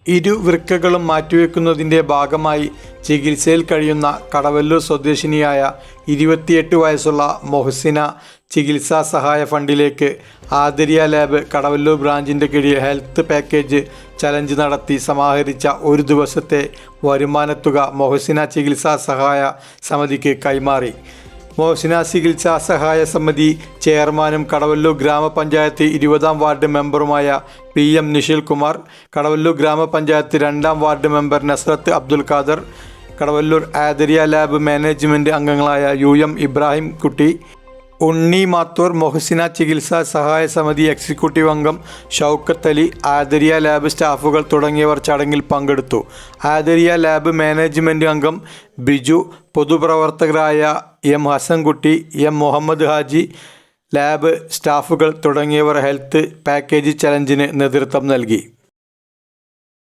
ഇരുവൃക്കകളും മാറ്റിവെക്കുന്നതിൻ്റെ ഭാഗമായി ചികിത്സയിൽ കഴിയുന്ന കടവല്ലൂർ സ്വദേശിനിയായ 28 വയസ്സുള്ള മൊഹ്സിന ചികിത്സാ സഹായ ഫണ്ടിലേക്ക് ആദരിയ ലാബ് കടവല്ലൂർ ബ്രാഞ്ചിൻ്റെ കീഴിൽ ഹെൽത്ത് പാക്കേജ് ചലഞ്ച് നടത്തി സമാഹരിച്ച ഒരു ദിവസത്തെ വരുമാനത്തുക മൊഹ്സിന ചികിത്സാ സഹായ സമിതിക്ക് കൈമാറി. മൊഹ്സിന ചികിത്സാ സഹായ സമിതി ചെയർമാനും കടവല്ലൂർ ഗ്രാമപഞ്ചായത്ത് 20-ാം വാർഡ് മെമ്പറുമായ PM നിഷിൽ കുമാർ, കടവല്ലൂർ ഗ്രാമപഞ്ചായത്ത് 2-ാം വാർഡ് മെമ്പർ നസ്രത്ത് അബ്ദുൽ ഖാദർ, കടവല്ലൂർ ആദരിയ ലാബ് മാനേജ്മെൻറ്റ് അംഗങ്ങളായ UM ഇബ്രാഹിം കുട്ടി, ഉണ്ണി മാത്തൂർ, മൊഹ്സിന ചികിത്സാ സഹായ സമിതി എക്സിക്യൂട്ടീവ് അംഗം ഷൗക്കത്ത് അലി, ആദരിയ ലാബ് സ്റ്റാഫുകൾ തുടങ്ങിയവർ ചടങ്ങിൽ പങ്കെടുത്തു. ആദരിയ ലാബ് മാനേജ്മെൻറ്റ് അംഗം ബിജു, പൊതുപ്രവർത്തകരായ M Hasankutty, M Muhammad Haji, lab സ്റ്റാഫുകൾ തുടങ്ങിയവർ ഹെൽത്ത് പാക്കേജ് ചലഞ്ചിന് നേതൃത്വം നൽകി.